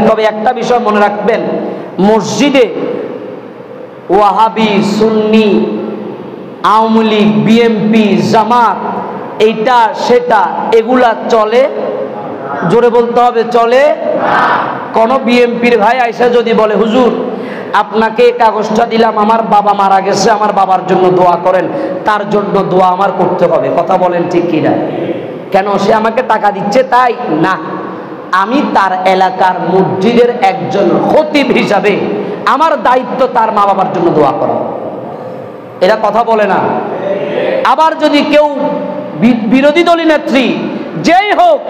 তবে একটা বিষয় মনে রাখবেন, মসজিদে ওয়াহাবি, সুন্নি, আওয়ামী লীগ, বিএনপি, জামাত, এইটা সেটা এগুলা চলে। জোরে বলতে হবে, চলে। কোন বিএনপির ভাই আইসা যদি বলে হুজুর আপনাকে কাগজটা দিলাম, আমার বাবা মারা গেছে, আমার বাবার জন্য দোয়া করেন, তার জন্য দোয়া আমার করতে হবে, কথা বলেন ঠিক কিনা? কেন সে আমাকে টাকা দিচ্ছে তাই না, আমি তার এলাকার মসজিদের একজন খতিব হিসাবে আমার দায়িত্ব তার মা বাবার জন্য দোয়া করা। এরা কথা বলে না। আবার যদি কেউ বিরোধী দলীয় নেত্রী যেই হোক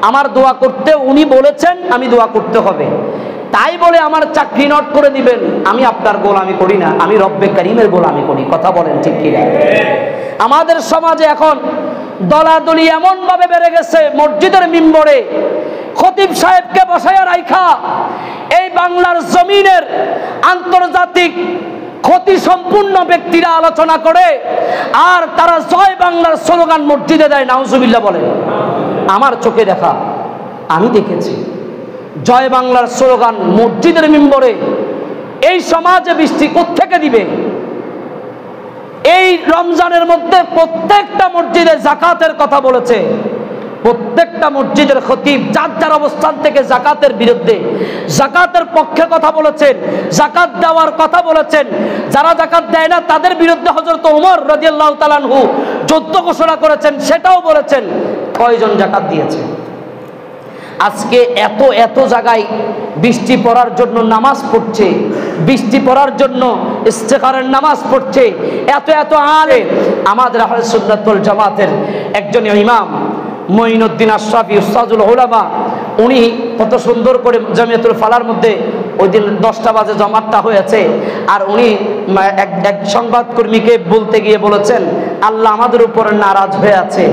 আমার দোয়া করতে উনি বলেছেন, আমি দোয়া করতে হবে, তাই বলে আমার চাকরি নট করে দিবেন, আমি আপনার গোলামি করি না, আমি রব্বে কারিমের গোলামি করি, কথা বলেন ঠিক কিনা? আমাদের সমাজে এখন দলাদলি এমন ভাবে বেড়ে গেছে, মসজিদের মিম্বরে খতিব সাহেবকে বসায়া রাইখা এই বাংলার জমিনের আন্তর্জাতিক ক্ষতি সম্পূর্ণ ব্যক্তিরা আলোচনা করে, আর তারা জয় বাংলার স্লোগান মসজিদে দেয়। নাউজুবিল্লাহ বলেন। আমার চোখে দেখা, আমি দেখেছি জয় বাংলার স্লোগান মসজিদের মিম্বরে। এই সমাজে বৃষ্টি কোত্থেকে দিবে? এই রমজানের মধ্যে প্রত্যেকটা মসজিদে যাকাতের কথা বলেছে, প্রত্যেকটা মসজিদের খতিব যার যার অবস্থান থেকে যাকাতের বিরুদ্ধে, যাকাতের পক্ষে কথা বলেছেন, যাকাত দেওয়ার কথা বলেছেন। যারা যাকাত দেয় না তাদের বিরুদ্ধে হযরত ওমর রাদিয়াল্লাহু তাআলা আনহু যুদ্ধ ঘোষণা করেছেন, সেটাও বলেছেন। কয়জন যাকাত দিয়েছে? আজকে এত এত জায়গায় বৃষ্টি পড়ার জন্য নামাজ পড়ছে, বৃষ্টি পড়ার জন্য ইস্তেখারের নামাজ পড়ছে, এত এত আলেম। আমাদের আহলে সুন্নাত ওয়াল জামাতের একজন ইমাম মঈনুদ্দিন আশরাফি উস্তাদুল উলামা, উনি কত সুন্দর করে জামিয়াতুল ফালার মধ্যে ওই দিন 10টা বাজে জমাতটা হয়েছে, আর উনি এক সংবাদকর্মীকে বলতে গিয়ে বলেছেন আল্লাহ আমাদের উপর নারাজ হয়ে আছে।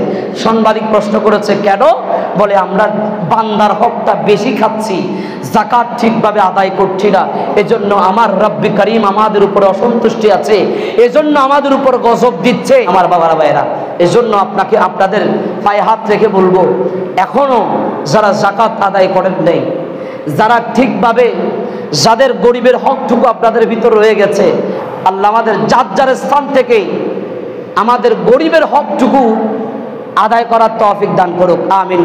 সাংবাদিক প্রশ্ন করেছে কেন? বলে আমরা বান্দার হকটা বেশি খাচ্ছি, যাকাত ঠিকভাবে আদায় করছি না, এজন্য আমার রব্বি করিম আমাদের উপর অসন্তুষ্টি আছে, এজন্য আমাদের উপর গজব দিচ্ছে। আমার বাবারা ভাইয়েরা, এজন্য আপনাকে আপনাদের পায়ে হাত রেখে বলবো, এখনো যারা যাকাত আদায় করেন নাই, যারা ঠিকভাবে যাদের গরিবের হকটুকু আপনাদের ভিতর রয়ে গেছে, আল্লাহ আমাদের যার যার স্থান থেকে আমাদের গরিবের হকটুকু আদায় করার তৌফিক দান করুক, আমিন।